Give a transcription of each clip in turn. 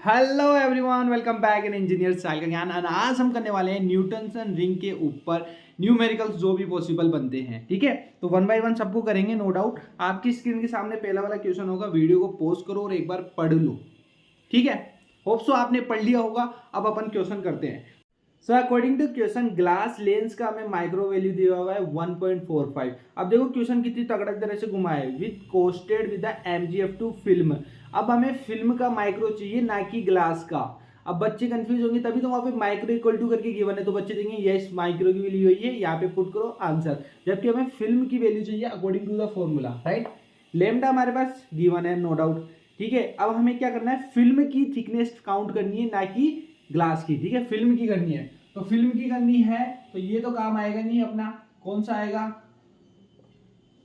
Hello everyone, welcome back in engineer style का ज्ञान। आज हम करने वाले हैं न्यूटन्स रिंग के ऊपर न्यूमेरिकल्स जो भी पॉसिबल बनते हैं। ठीक है, तो वन बाय वन सबको करेंगे, नो डाउट। आपकी स्क्रीन के सामने पहला वाला क्वेश्चन होगा, वीडियो को पॉज करो और एक बार पढ़ लो। ठीक है, होप सो आपने पढ़ लिया होगा। अब अपन क्वेश्चन करते हैं। So according to question, glass lens का हमें माइक्रो वैल्यू दिया हुआ है 1.45। अब देखो क्वेश्चन कितनी तगड़ा तरह से घुमा है, with coated with the MgF2 film. अब हमें फिल्म का माइक्रो चाहिए, ना कि ग्लास का। अब बच्चे कंफ्यूज होंगे, तभी तो वहां पे माइक्रो इक्वल टू करके गिवन है, तो बच्चे देंगे यस माइक्रो की वैल्यू यही है, यहाँ पे पुट करो आंसर। जबकि हमें फिल्म की वैल्यू चाहिए according to the formula, right. Lambda हमारे पास गिवन है, नो डाउट। ठीक है, अब हमें क्या करना है, फिल्म की थिकनेस काउंट करनी है, ना कि ग्लास की। ठीक है, फिल्म की करनी है, तो फिल्म की करनी है, तो ये तो काम आएगा नहीं अपना। कौन सा आएगा,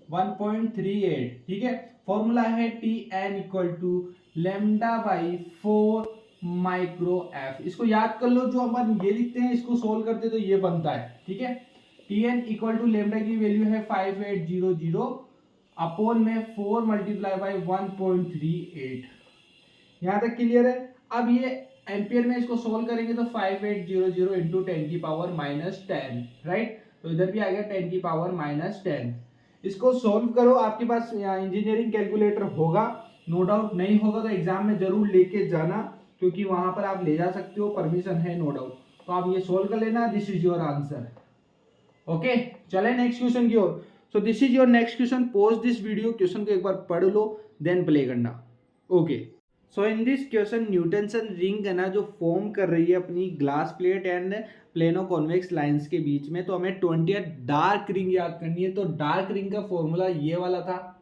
1.38। ठीक है, फॉर्मूला है Tn equal to lambda by 4 micro F. इसको याद कर लो, जो अपन ये लिखते हैं इसको सोल्व करते तो ये बनता है। ठीक है, Tn इक्वल टू लेमडा की वैल्यू है 5800 अपॉन में 4 मल्टीप्लाई बाई 1.38। यहां तक क्लियर है। अब ये एम्पियर में इसको सोल्व करेंगे तो 5800 इंटू 10 की पावर माइनस 10, राइट। तो इधर भी आ गया 10 की पावर माइनस 10। इसको सोल्व करो, आपके पास इंजीनियरिंग कैलकुलेटर होगा, नो डाउट। नहीं होगा तो एग्जाम में जरूर लेके जाना, क्योंकि वहां पर आप ले जा सकते हो, परमिशन है, नो डाउट। तो आप ये सोल्व कर लेना, this is your answer. Okay, चले नेक्स्ट क्वेश्चन की ओर। So this is your next question. Pause this video, question को एक बार पढ़ लो, देन प्ले करना। Okay, so in this question Newton's ring है ना, जो फॉर्म कर रही है अपनी glass plate and plano convex lens के बीच में, तो हमें 20 डार्क रिंग याद करनी है। तो डार्क रिंग का फॉर्मूला ये वाला था।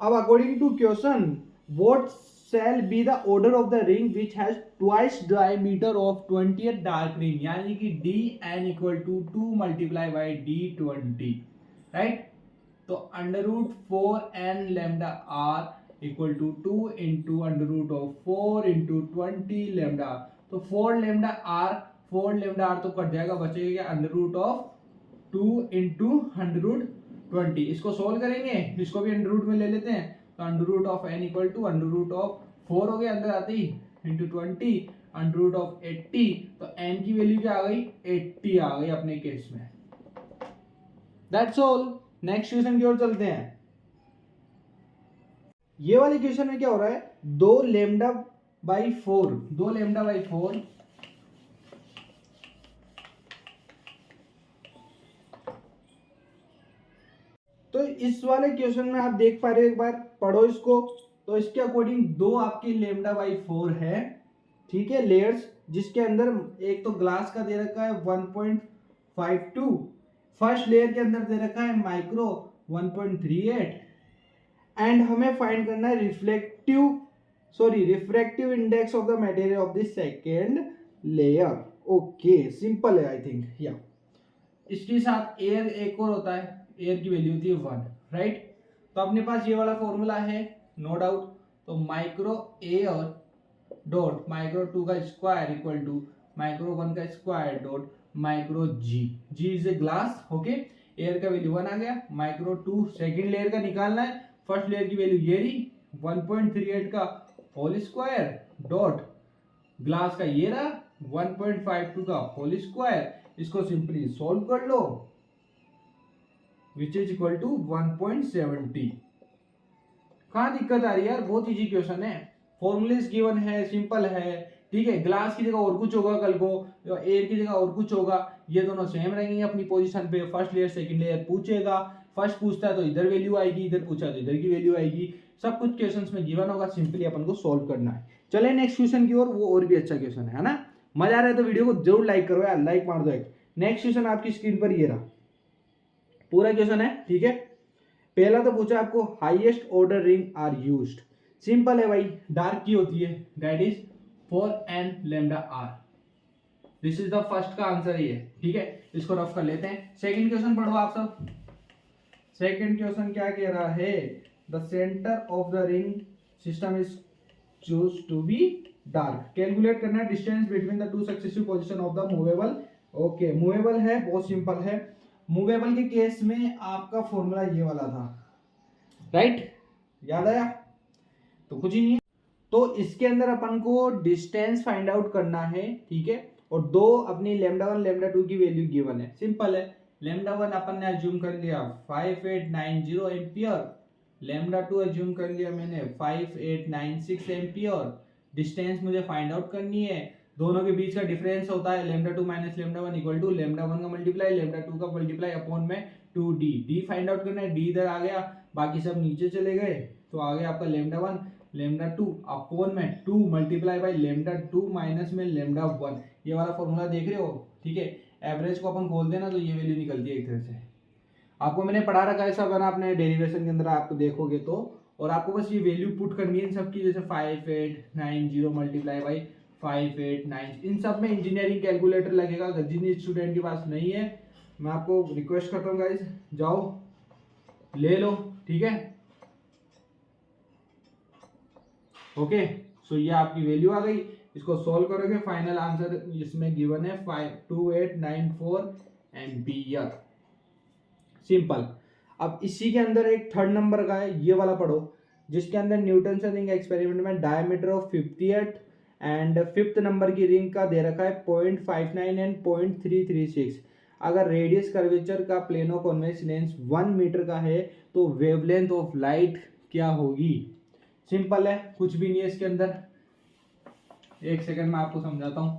अब according to question, what shall be the order of the ring which has twice diameter of 20th dark ring, यानी कि dn equal to 2 multiply by d20, right। तो under root 4n lambda r equal to 2 into under root of 4 into 20 lambda। तो 4 lambda r तो cut जाएगा, बचेगा under root of 2 into under root 20। इसको solve करेंगे, इसको भी अंडर रूट में ले लेते हैं, तो under root of n equal to under root of 4 हो गया अंदर आते ही, इंटू 20 अंडर रूट ऑफ 80। तो n की वैल्यू क्या आ गई, 80 आ गई अपने केस में। That's all. नेक्स्ट क्वेश्चन की ओर चलते हैं। ये वाले क्वेश्चन में क्या हो रहा है, 2 लेमडा बाई 4, तो इस वाले क्वेश्चन में आप देख पा रहे हो, एक बार पढ़ो इसको। तो इसके अकॉर्डिंग 2 आपकी लेमडा बाई 4 है। ठीक है, लेयर्स, जिसके अंदर एक तो ग्लास का दे रखा है 1.52, फर्स्ट लेयर के अंदर दे रखा है माइक्रो 1.38, एंड हमें फाइंड करना है refractive index of the material of the second layer. Okay, simple है आई थिंक। या इसके साथ एयर एक और होता है, एयर की वैल्यू होती है 1, राइट। तो अपने पास ये वाला फॉर्मूला है, नो डाउट। तो माइक्रो एयर डॉट माइक्रो 2 का स्क्वायर इक्वल टू माइक्रो 1 का square dot micro G is a glass. Okay, air का वैल्यू 1 आ गया, माइक्रो 2 सेकंड लेयर का निकालना है, फर्स्ट लेयर की वैल्यू ये रही 1.38 का होल स्क्वायर डॉट ग्लास का ये रहा 1.52 का होल स्क्वायर। इसको सिंपली सॉल्व कर लो, विच इज इक्वल टू 1.70। कहां दिक्कत आ रही है यार, बहुत इजी क्वेश्चन है, फॉर्मूलेस गिवन है, सिंपल है। ठीक है, ग्लास की जगह और कुछ होगा कल को, एयर की जगह और कुछ होगा, ये दोनों सेम रहेंगे अपनी पोजीशन पे। फर्स्ट लेयर सेकंड लेयर पूछेगा, फर्स्ट पूछता है तो इधर वैल्यू आएगी, इधर पूछा तो इधर की वैल्यू आएगी, सब कुछ क्वेश्चंस में गिवन होगा, सिंपली अपन को सॉल्व करना है। चले नेक्स्ट क्वेश्चन की ओर, वो और भी अच्छा क्वेश्चन है ना। मजा आ रहा है तो वीडियो को जरूर लाइक करो यार, लाइक मार दो एक। नेक्स्ट क्वेश्चन आपकी स्क्रीन पर ये रहा, पूरा क्वेश्चन है। ठीक है, पहला तो पूछा आपको, highest order ring are used. Simple है भाई, डार्क की होती है, that is 4n lambda r। This is the first का आंसर ये। ठीक है, इसको रफ कर लेते हैं। सेकंड क्वेश्चन पढ़ो आप सब। सेकंड क्वेश्चन क्या कह रहा है, the centre of the ring system is choose to be dark. Calculate करना है distance between the two successive position of the movable. Okay, movable है, बहुत सिंपल है। मूवेबल के केस में आपका फॉर्मूला ये वाला था, राइट। याद आया, तो कुछ ही नहीं है। तो इसके अंदर अपन को डिस्टेंस फाइंड आउट करना है, ठीक है, और दो अपनी लैम्डा 1 लैम्डा 2 की वैल्यू गिवन है, सिंपल है। लैम्डा 1 अपन ने अज्यूम कर लिया 5890 एम्पियर, लैम्डा 2 अज्यूम कर लिया मैंने 5896 एम्पियर। डिस्टेंस मुझे फाइंड आउट करनी है, दोनों के बीच का डिफरेंस होता है lambda 2 minus lambda 1 equal to lambda 1 का मल्टीप्लाई लैम्डा 2 का मल्टीप्लाई अपॉन में 2d। डी फाइंड आउट करना है, डी इधर आ गया, बाकी सब नीचे चले गए, तो आ गया आपका लैम्डा 1 लैम्डा 2 अपॉन में 2 मल्टीप्लाई बाई लैम्डा 2 माइनस में लैम्डा 1। ये वाला फॉर्मूला देख रहे हो, ठीक है। एवरेज को अपन खोल देना तो ये वैल्यू निकलती है एक तरह से। आपको मैंने पढ़ा रखा है सब, अगर आपने डेरिवेशन के अंदर आप देखोगे तो, और आपको बस ये वैल्यू पुट करनी है इन सबकी, जैसे 5890 मल्टीप्लाई बाई 589, इन सब में इंजीनियरिंग कैलकुलेटर लगेगा। जिन स्टूडेंट के पास नहीं है, मैं आपको रिक्वेस्ट करता हूँ गाइस, जाओ ले लो, ठीक है। ओके, सो ये आपकी वैल्यू आ गई, इसको सॉल्व करोगे, फाइनल आंसर इसमें गिवन है 52894 एम्पियर, सिंपल। अब इसी के अंदर एक थर्ड नंबर का है, ये वाला पढ़ो, जिसके अंदर न्यूटन से रिंग एक्सपेरिमेंट में diameter of 58 and fifth number की रिंग का दे रखा है 0.59 एंड 0.336। अगर रेडियस कर्वेचर का प्लेनो कॉन्वेक्स लेंस 1 मीटर का है तो वेवलेंथ ऑफ लाइट क्या होगी। सिंपल है, कुछ भी नहीं है इसके अंदर, एक सेकंड में आपको समझाता हूं।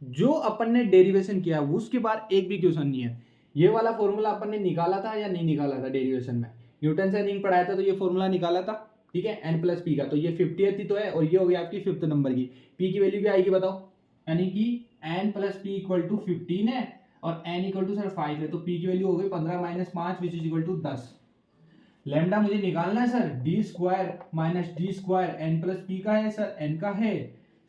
जो अपन ने डेरिवेशन किया उसके बाद एक भी क्वेश्चन नहीं है। ये वाला फॉर्मूला अपन ने निकाला था या नहीं निकाला था डेरिवेशन में, न्यूटन से रिंग पढ़ाया था तो ये फॉर्मूला निकाला था, ठीक है, n प्लस पी का। तो ये 50th ही तो है, और ये हो गया आपकी फिफ्थ नंबर की। p की वैल्यू क्या आएगी बताओ, यानी कि n plus P equal to 15 है और n इक्वल टू सर 5 है, तो p की वैल्यू हो गई 15 minus 5 which is equal to 10। Lambda मुझे निकालना है sir, D square minus D square, n plus P का है सर, n का है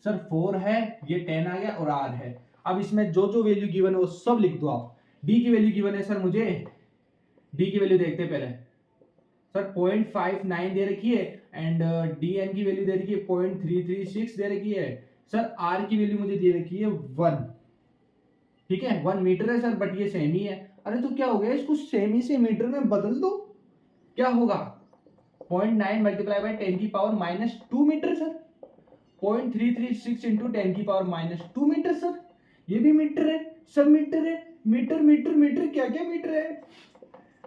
सर 4 है, ये 10 आ गया और r है। अब इसमें जो जो वैल्यू गिवन है वो सब लिख दो आप। d की वैल्यू गिवन है सर मुझे, d की वैल्यू देखते पहले सर 0.59 दे रखी है, एंड dn की वैल्यू दे रखी है 0.336 दे रखी है सर, r की वैल्यू मुझे दे रखी है 1, ठीक है, 1 मीटर है सर, बट ये सेमी है। अरे तो क्या हो गया, इसको सेमी से मीटर में बदल दो, क्या होगा 0.9 मल्टीप्लाई बाई 10 की power minus 2 metre sir, 0.336 into 10 की पावर माइनस 2 मीटर सर, ये भी मीटर है, सब मीटर है, मीटर मीटर मीटर क्या क्या मीटर है।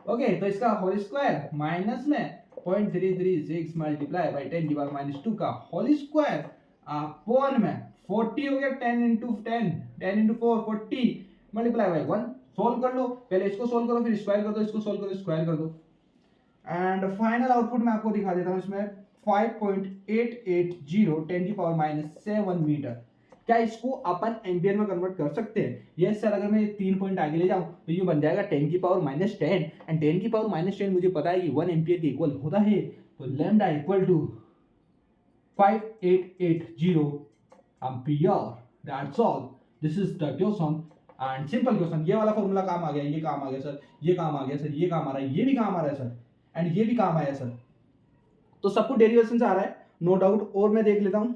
ओके, तो इसका होल स्क्वायर माइनस में 0.336 मल्टीप्लाई बाई 10 की पावर माइनस 2 का होल स्क्वायर अपॉन में 40 हो गया, 10 into 10, 10 into 4 40 multiply by 1। Solve कर लो, पहले इसको सोल्व करो फिर स्क्वायर कर दो, इसको सोल्व करो स्क्वायर कर दो, एंड फाइनल आउटपुट मैं आपको दिखा देता हूँ इसमें 5.880 10 की पावर माइनस 7 मीटर। क्या इसको अपन एम्पियर में कन्वर्ट कर सकते हैं? यस सर, अगर मैं 3 पॉइंट आगे ले जाऊं तो ये बन जाएगा 10 की पावर माइनस 10, एंड 10 की पावर माइनस 10 मुझे पता है कि 1 एम्पियर के इक्वल होता है, तो lambda equal to 5880 ampere. That's all, this is the question, and simple question. ये वाला फॉर्मूला काम आ गया, ये काम आ गया सर, ये काम आ गया सर, ये काम आ रहा है, ये भी काम आ रहा है सर, एंड ये भी काम आया सर, तो सब कुछ डेरिवेशन से आ रहा है, नो डाउट। और मैं देख लेता हूं।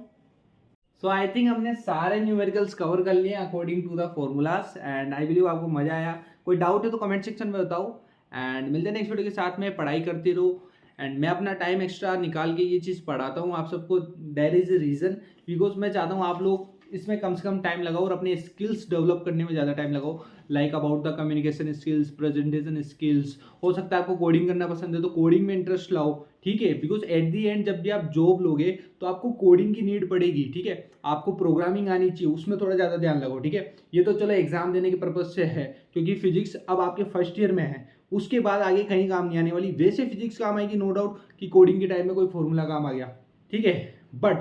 सो आई थिंक हमने सारे न्यूमेरिकल्स कवर कर लिए according to the formulas, and I believe आपको मजा आया। कोई डाउट है तो कमेंट सेक्शन में बताओ, एंड मिलते हैं नेक्स्ट वीडियो के साथ में। पढ़ाई करते रहो, एंड मैं अपना टाइम एक्स्ट्रा निकाल के ये चीज़ पढ़ाता हूँ आप सबको। There is a reason, because मैं चाहता हूँ आप लोग इसमें कम से कम टाइम लगाओ और अपने स्किल्स डेवलप करने में ज़्यादा टाइम लगाओ, like about the communication skills, presentation skills. हो सकता है आपको कोडिंग करना पसंद है तो कोडिंग में इंटरेस्ट लाओ, ठीक है, बिकॉज एट दी एंड जब भी आप जॉब लोगे तो आपको कोडिंग की नीड पड़ेगी, ठीक है। आपको प्रोग्रामिंग आनी चाहिए, उसमें थोड़ा ज़्यादा ध्यान लगाओ, ठीक है। ये तो चलो एग्जाम देने के पर्पज से है, क्योंकि फिजिक्स अब आपके फर्स्ट ईयर में है, उसके बाद आगे कहीं काम नहीं आने वाली। वैसे फिजिक्स काम आएगी नो डाउट, कि कोडिंग के टाइम में कोई फॉर्मूला काम आ गया, ठीक है, बट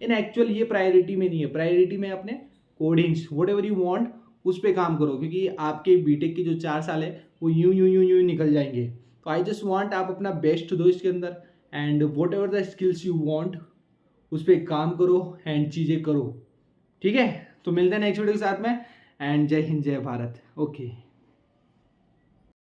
इन एक्चुअल ये प्रायोरिटी में नहीं है। प्रायोरिटी में अपने codings what ever you want उस पर काम करो, क्योंकि आपके बीटेक की जो 4 साल है वो यूं यूं यूं यूं निकल जाएंगे। तो आई जस्ट वांट आप अपना बेस्ट दो इसके अंदर, and what ever the skills you want उस पर काम करो एंड चीज़ें करो, ठीक है। तो मिलते हैं नेक्स्ट वीडियो के साथ में, एंड जय हिंद जय भारत। ओके।